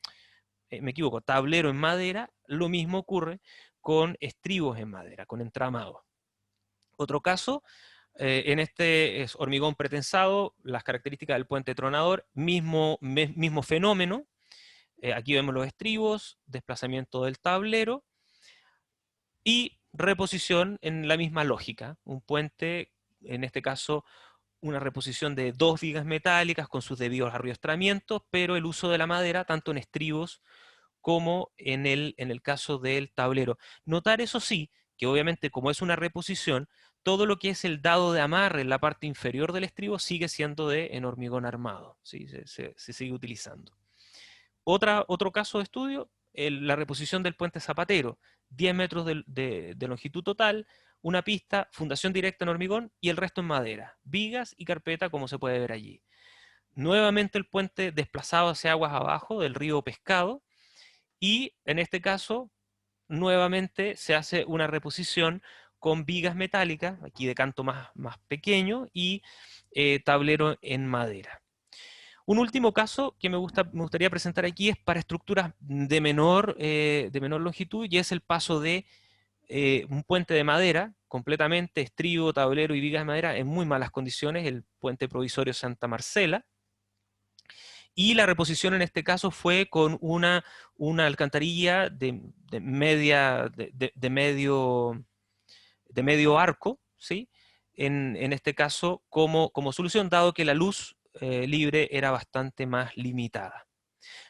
equivoco, tablero en madera. Lo mismo ocurre con estribos en madera, con entramado. Otro caso, en este es hormigón pretensado, las características del puente tronador, mismo fenómeno. Aquí vemos los estribos, desplazamiento del tablero y reposición en la misma lógica. Un puente, en este caso, una reposición de 2 vigas metálicas con sus debidos arriostramientos, pero el uso de la madera tanto en estribos como en el caso del tablero. Notar, eso sí, que obviamente como es una reposición, todo lo que es el dado de amarre en la parte inferior del estribo sigue siendo en hormigón armado, ¿sí? Se sigue utilizando. Otro caso de estudio, la reposición del puente Zapatero, 10 metros de longitud total, una pista, fundación directa en hormigón y el resto en madera, vigas y carpeta, como se puede ver allí. Nuevamente el puente desplazado hacia aguas abajo del río Pescado, y en este caso nuevamente se hace una reposición con vigas metálicas, aquí de canto más pequeño, y tablero en madera. Un último caso que me gustaría presentar aquí es para estructuras de menor longitud, y es el paso de un puente de madera, completamente estribo, tablero y vigas de madera en muy malas condiciones, el puente provisorio Santa Marcela, y la reposición en este caso fue con una alcantarilla de medio arco, ¿sí? En este caso como solución, dado que la luz libre era bastante más limitada.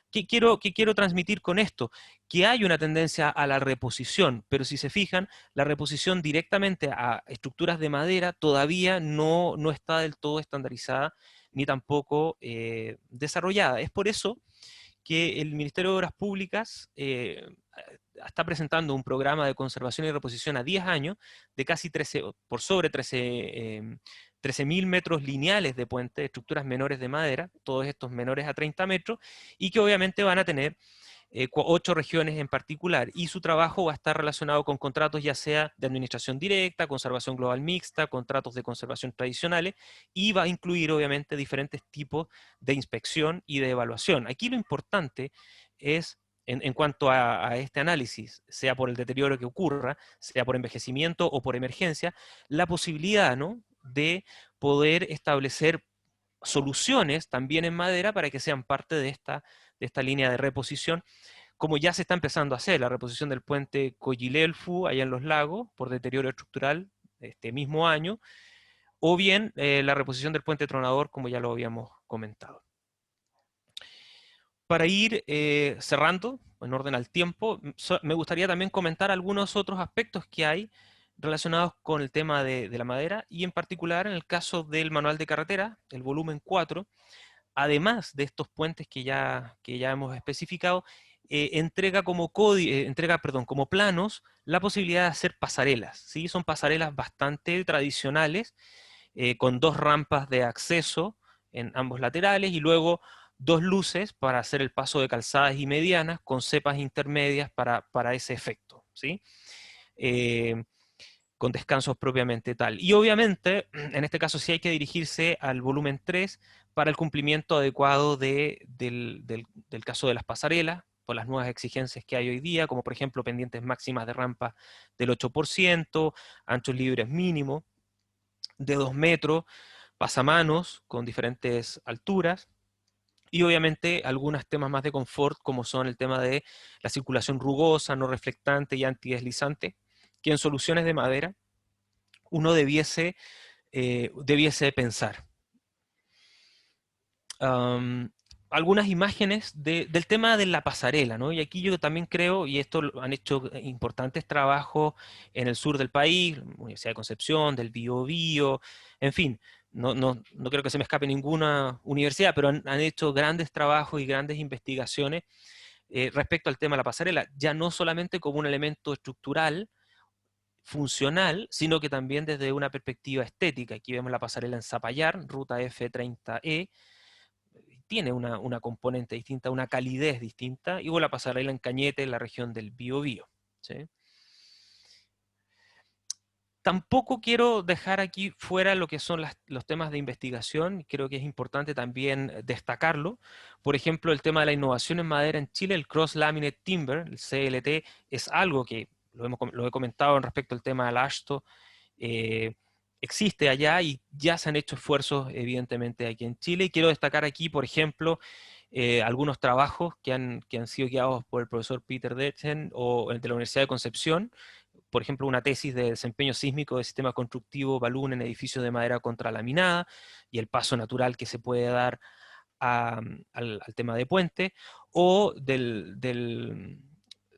¿Qué quiero transmitir con esto? Que hay una tendencia a la reposición, pero si se fijan, la reposición directamente a estructuras de madera todavía no está del todo estandarizada, ni tampoco desarrollada. Es por eso que el Ministerio de Obras Públicas está presentando un programa de conservación y reposición a 10 años de casi por sobre 13.000 metros lineales de puente, estructuras menores de madera, todos estos menores a 30 metros, y que obviamente van a tener 8 regiones en particular, y su trabajo va a estar relacionado con contratos ya sea de administración directa, conservación global mixta, contratos de conservación tradicionales, y va a incluir obviamente diferentes tipos de inspección y de evaluación. Aquí lo importante es, en cuanto a este análisis, sea por el deterioro que ocurra, sea por envejecimiento o por emergencia, la posibilidad, ¿no?, de poder establecer soluciones también en madera para que sean parte de esta línea de reposición, como ya se está empezando a hacer, la reposición del puente Coyilelfu allá en Los Lagos por deterioro estructural este mismo año, o bien la reposición del puente tronador, como ya lo habíamos comentado. Para ir cerrando, en orden al tiempo, me gustaría también comentar algunos otros aspectos que hay relacionados con el tema de la madera, y en particular en el caso del manual de carretera, el volumen 4, además de estos puentes que ya hemos especificado, entrega como planos la posibilidad de hacer pasarelas, ¿sí? Son pasarelas bastante tradicionales, con dos rampas de acceso en ambos laterales y luego dos luces para hacer el paso de calzadas y medianas con cepas intermedias para ese efecto, ¿sí? Eh, con descansos propiamente tal. Y obviamente, en este caso sí hay que dirigirse al volumen 3 para el cumplimiento adecuado del caso de las pasarelas, por las nuevas exigencias que hay hoy día, como por ejemplo pendientes máximas de rampa del 8%, anchos libres mínimo de 2 metros, pasamanos con diferentes alturas, y obviamente algunos temas más de confort, como son el tema de la circulación rugosa, no reflectante y antideslizante, que en soluciones de madera uno debiese pensar. Algunas imágenes del tema de la pasarela, ¿no? Y aquí yo también creo, y esto han hecho importantes trabajos en el sur del país, la Universidad de Concepción, del Biobío, en fin, no creo que se me escape ninguna universidad, pero han hecho grandes trabajos y grandes investigaciones respecto al tema de la pasarela, ya no solamente como un elemento estructural, funcional, sino que también desde una perspectiva estética. Aquí vemos la pasarela en Zapallar, ruta F30E, tiene una componente distinta, una calidez distinta, y la pasarela en Cañete, en la región del Biobío, ¿sí? Tampoco quiero dejar aquí fuera lo que son los temas de investigación, creo que es importante también destacarlo. Por ejemplo, el tema de la innovación en madera en Chile, el Cross Laminate Timber, el CLT, es algo que lo he comentado en respecto al tema del ASHTO, eh, existe allá y ya se han hecho esfuerzos evidentemente aquí en Chile. Y quiero destacar aquí, por ejemplo, algunos trabajos que han sido guiados por el profesor Peter Detchen o el de la Universidad de Concepción, por ejemplo, una tesis de desempeño sísmico de sistema constructivo balún en edificios de madera contralaminada y el paso natural que se puede dar al tema de puente, o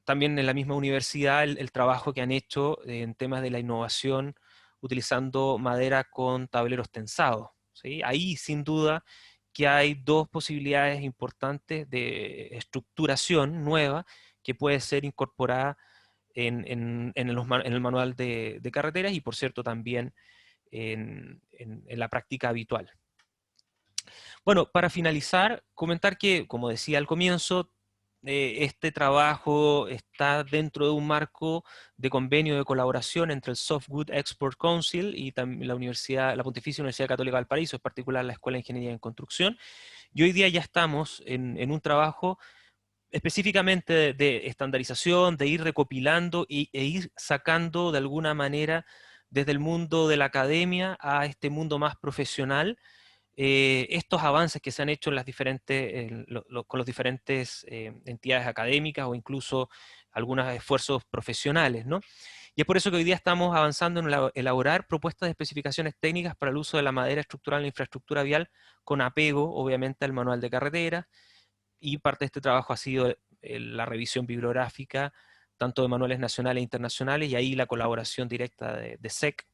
también en la misma universidad el trabajo que han hecho en temas de la innovación utilizando madera con tableros tensados, ¿sí? Ahí sin duda que hay dos posibilidades importantes de estructuración nueva que puede ser incorporada en el manual de carreteras y por cierto también en la práctica habitual. Bueno, para finalizar, comentar que, como decía al comienzo, este trabajo está dentro de un marco de convenio de colaboración entre el Softwood Export Council y también la Pontificia Universidad Católica de Valparaíso, en particular la Escuela de Ingeniería en Construcción, y hoy día ya estamos en un trabajo específicamente de estandarización, de ir recopilando e ir sacando de alguna manera desde el mundo de la academia a este mundo más profesional, estos avances que se han hecho en las con las diferentes entidades académicas o incluso algunos esfuerzos profesionales, ¿no? Y es por eso que hoy día estamos avanzando en elaborar propuestas de especificaciones técnicas para el uso de la madera estructural en la infraestructura vial, con apego, obviamente, al manual de carretera, y parte de este trabajo ha sido la revisión bibliográfica, tanto de manuales nacionales e internacionales, y ahí la colaboración directa de SEC,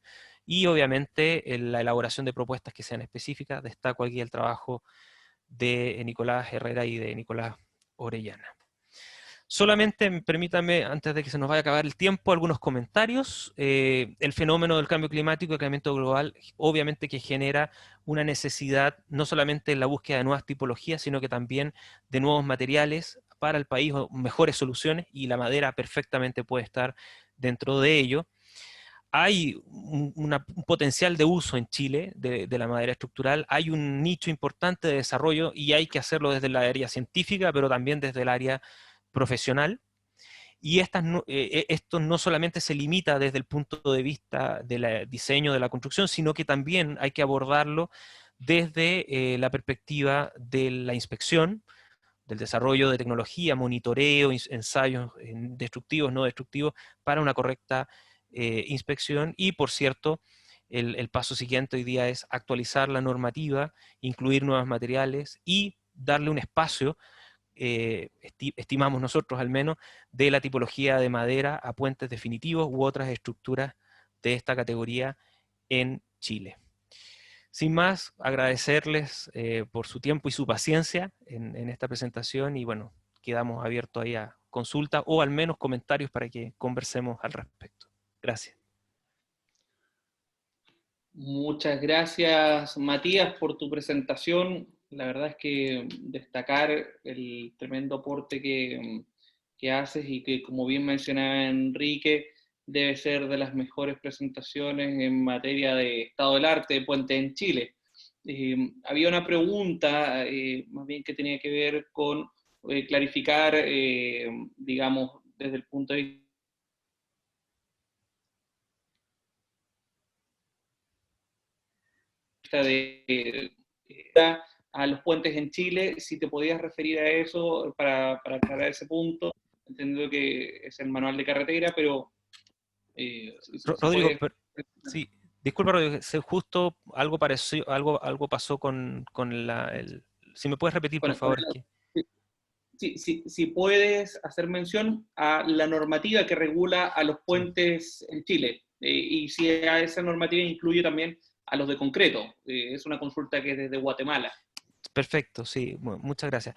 y obviamente la elaboración de propuestas que sean específicas. Destaco aquí el trabajo de Nicolás Herrera y de Nicolás Orellana. Solamente permítanme, antes de que se nos vaya a acabar el tiempo, algunos comentarios. El fenómeno del cambio climático y el calentamiento global, obviamente que genera una necesidad, no solamente en la búsqueda de nuevas tipologías, sino que también de nuevos materiales para el país, o mejores soluciones, y la madera perfectamente puede estar dentro de ello. Hay un potencial de uso en Chile de la madera estructural, hay un nicho importante de desarrollo y hay que hacerlo desde la área científica, pero también desde el área profesional, y esto no solamente se limita desde el punto de vista del diseño de la construcción, sino que también hay que abordarlo desde la perspectiva de la inspección, del desarrollo de tecnología, monitoreo, ensayos destructivos, no destructivos, para una correcta inspección y, por cierto, El paso siguiente hoy día es actualizar la normativa, incluir nuevos materiales y darle un espacio, estimamos nosotros al menos, de la tipología de madera a puentes definitivos u otras estructuras de esta categoría en Chile. Sin más, agradecerles por su tiempo y su paciencia en esta presentación y bueno, quedamos abiertos ahí a consulta o al menos comentarios para que conversemos al respecto. Gracias. Muchas gracias, Matías, por tu presentación. La verdad es que destacar el tremendo aporte que haces y que, como bien mencionaba Enrique, debe ser de las mejores presentaciones en materia de estado del arte de puentes en Chile. Había una pregunta, más bien que tenía que ver con clarificar, digamos, desde el punto de vista de a los puentes en Chile, si te podías referir a eso para aclarar ese punto, entendiendo que es el manual de carretera, pero Rodrigo, sí, disculpa, Rodrigo, justo algo pareció, algo pasó con si me puedes repetir, por favor. Si puedes hacer mención a la normativa que regula a los puentes en Chile, y si a esa normativa incluye también a los de concreto. Es una consulta que es desde Guatemala. Perfecto, sí, muchas gracias.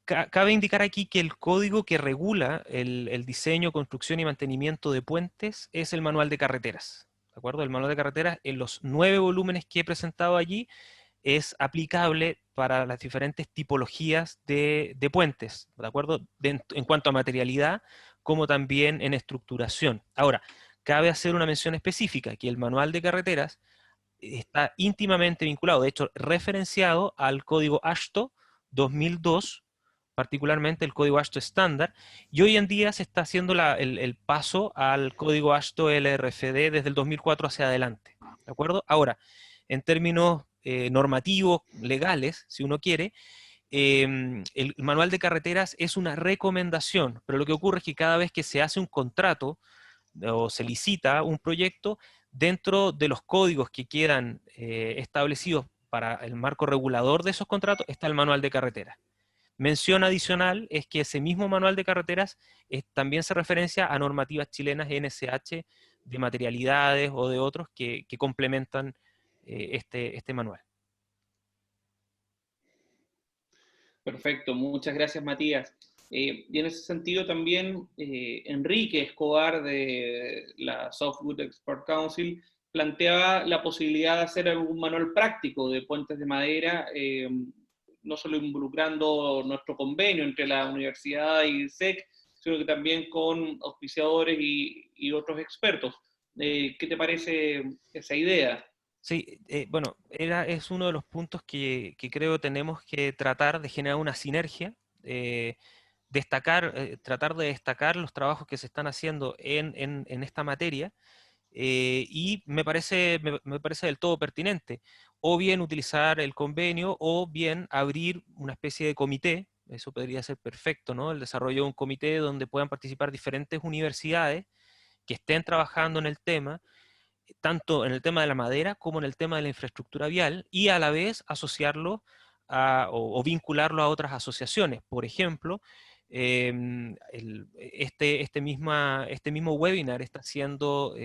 Cabe indicar aquí que el código que regula el diseño, construcción y mantenimiento de puentes es el manual de carreteras, ¿de acuerdo? El manual de carreteras, en los 9 volúmenes que he presentado allí, es aplicable para las diferentes tipologías de puentes, ¿de acuerdo? En cuanto a materialidad, como también en estructuración. Ahora, cabe hacer una mención específica, que el manual de carreteras está íntimamente vinculado, de hecho, referenciado al código AASHTO 2002, particularmente el código AASHTO estándar, y hoy en día se está haciendo el paso al código AASHTO LRFD desde el 2004 hacia adelante, ¿de acuerdo? Ahora, en términos normativos, legales, si uno quiere, el manual de carreteras es una recomendación, pero lo que ocurre es que cada vez que se hace un contrato o se licita un proyecto, dentro de los códigos que quedan establecidos para el marco regulador de esos contratos está el manual de carreteras. Mención adicional es que ese mismo manual de carreteras también se referencia a normativas chilenas NSH de materialidades o de otros que complementan este manual. Perfecto, muchas gracias, Matías. Y en ese sentido también Enrique Escobar de la Softwood Expert Council planteaba la posibilidad de hacer algún manual práctico de puentes de madera, no solo involucrando nuestro convenio entre la universidad y el SEC, sino que también con auspiciadores y otros expertos. ¿Qué te parece esa idea? Sí, bueno, es uno de los puntos que creo tenemos que tratar de generar una sinergia, tratar de destacar los trabajos que se están haciendo en esta materia, y me parece del todo pertinente, o bien utilizar el convenio, o bien abrir una especie de comité, eso podría ser perfecto, ¿no? El desarrollo de un comité donde puedan participar diferentes universidades que estén trabajando en el tema, tanto en el tema de la madera como en el tema de la infraestructura vial, y a la vez asociarlo o vincularlo a otras asociaciones. Por ejemplo, este mismo webinar está siendo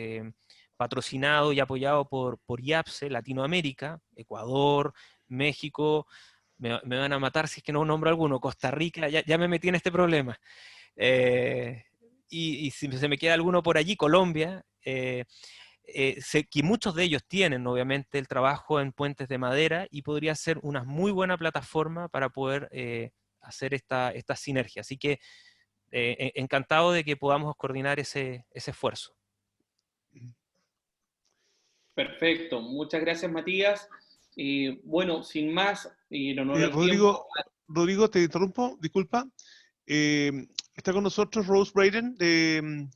patrocinado y apoyado por IAPSE Latinoamérica, Ecuador, México, me van a matar si es que no nombro alguno, Costa Rica, ya me metí en este problema. Y si se me queda alguno por allí, Colombia. Sé que muchos de ellos tienen, obviamente, el trabajo en puentes de madera y podría ser una muy buena plataforma para poder hacer esta sinergia. Así que encantado de que podamos coordinar ese esfuerzo. Perfecto, muchas gracias, Matías. Bueno, sin más, y en honor al Rodrigo, tiempo... Rodrigo, te interrumpo, disculpa. Está con nosotros Rose Braden de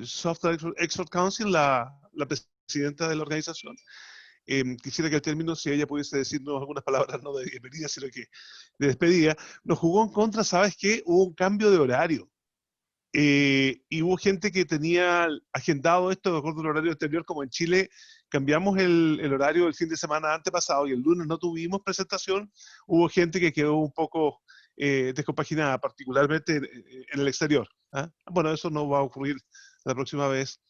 Software Expert Council, la presidenta de la organización. Quisiera que al término, si ella pudiese decirnos algunas palabras, no de bienvenida, sino que de despedida. Nos jugó en contra, ¿sabes qué? Hubo un cambio de horario. y hubo gente que tenía agendado esto de acuerdo al horario anterior, como en Chile cambiamos el horario del fin de semana antepasado y el lunes no tuvimos presentación. Hubo gente que quedó un poco descompaginada, particularmente en el exterior. ¿Ah? Bueno, eso no va a ocurrir la próxima vez.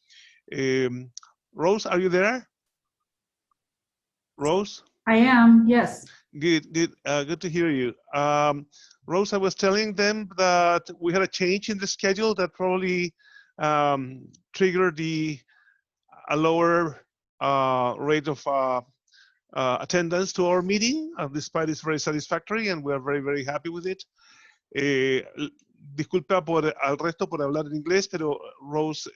Rose, are you there? Rose? I am, yes. Good to hear you. Rose, I was telling them that we had a change in the schedule that probably triggered a lower rate of attendance to our meeting, despite it's very satisfactory, and we are very, very happy with it. Disculpa al resto por hablar en inglés, pero Rose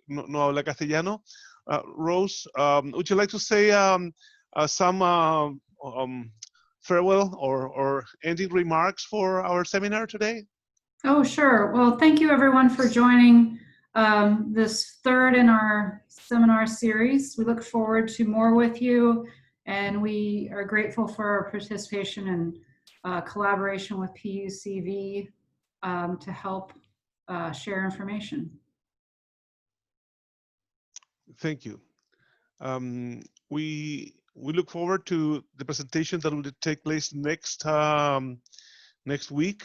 no habla castellano. Rose, would you like to say some farewell or ending remarks for our seminar today? Oh, sure. Well, thank you everyone for joining this third in our seminar series. We look forward to more with you, and we are grateful for our participation and collaboration with PUCV to help share information. Thank you. We look forward to the presentation that will take place next week.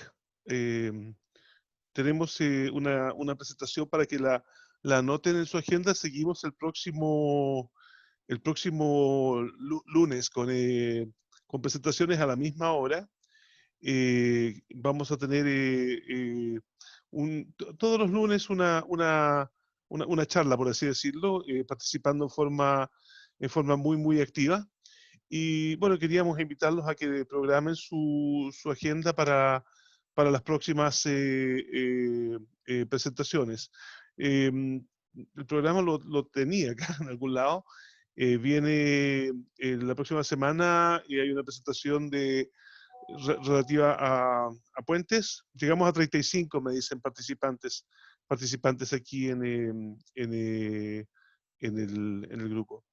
Tenemos una presentación para que la anoten en su agenda. Seguimos el próximo lunes con presentaciones a la misma hora. Vamos a tener todos los lunes una charla, por así decirlo, participando en forma muy, muy activa. Y bueno, queríamos invitarlos a que programen su agenda para las próximas presentaciones. El programa lo tenía acá en algún lado. Viene la próxima semana y hay una presentación relativa a puentes. Llegamos a 35, me dicen, participantes aquí en el grupo.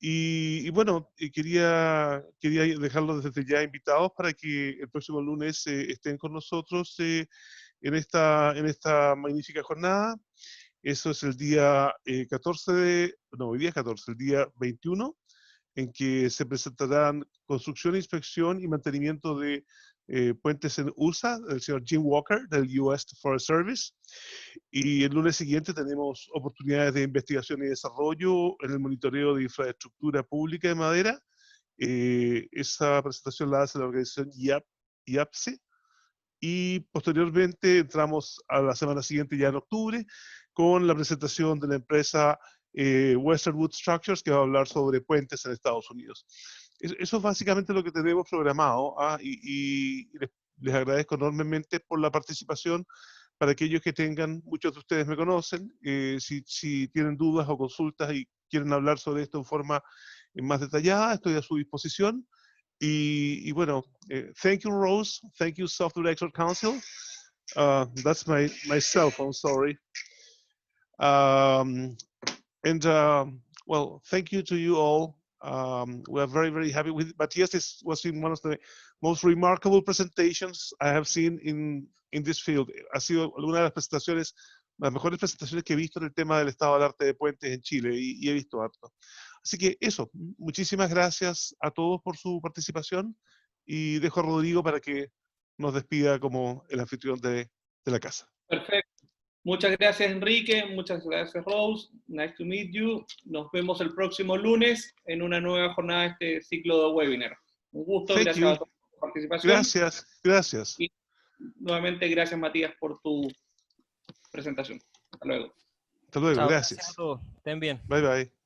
Y bueno, quería dejarlos desde ya invitados para que el próximo lunes estén con nosotros en esta magnífica jornada. Eso es el día 14 hoy día es 14, el día 21, en que se presentarán construcción, inspección y mantenimiento de puentes en USA, del señor Jim Walker, del US Forest Service. Y el lunes siguiente tenemos oportunidades de investigación y desarrollo en el monitoreo de infraestructura pública de madera. Esa presentación la hace la organización IAPSE. Y posteriormente entramos a la semana siguiente, ya en octubre, con la presentación de la empresa Westernwood Structures, que va a hablar sobre puentes en Estados Unidos. Eso es básicamente lo que tenemos programado, y les agradezco enormemente por la participación. Para aquellos que tengan, muchos de ustedes me conocen, si tienen dudas o consultas y quieren hablar sobre esto en forma más detallada, estoy a su disposición. Y bueno, thank you, Rose. Thank you, Software Expert Council. That's my cell phone, sorry. Well, thank you to you all. We are very, very happy with it. Matthias, this was one of the most remarkable presentations I have seen in this field. Ha sido una de las presentaciones, las mejores presentaciones que he visto en el tema del estado del arte de puentes en Chile, y he visto harto. Así que eso, muchísimas gracias a todos por su participación, y dejo a Rodrigo para que nos despida como el anfitrión de la casa. Perfecto. Muchas gracias, Enrique. Muchas gracias, Rose. Nice to meet you. Nos vemos el próximo lunes en una nueva jornada de este ciclo de webinar. Un gusto. Thank gracias you. a todos por su participación. Gracias. Y nuevamente, gracias, Matías, por tu presentación. Hasta luego. Hasta luego, Chao, gracias. a todos. Estén bien. Bye, bye.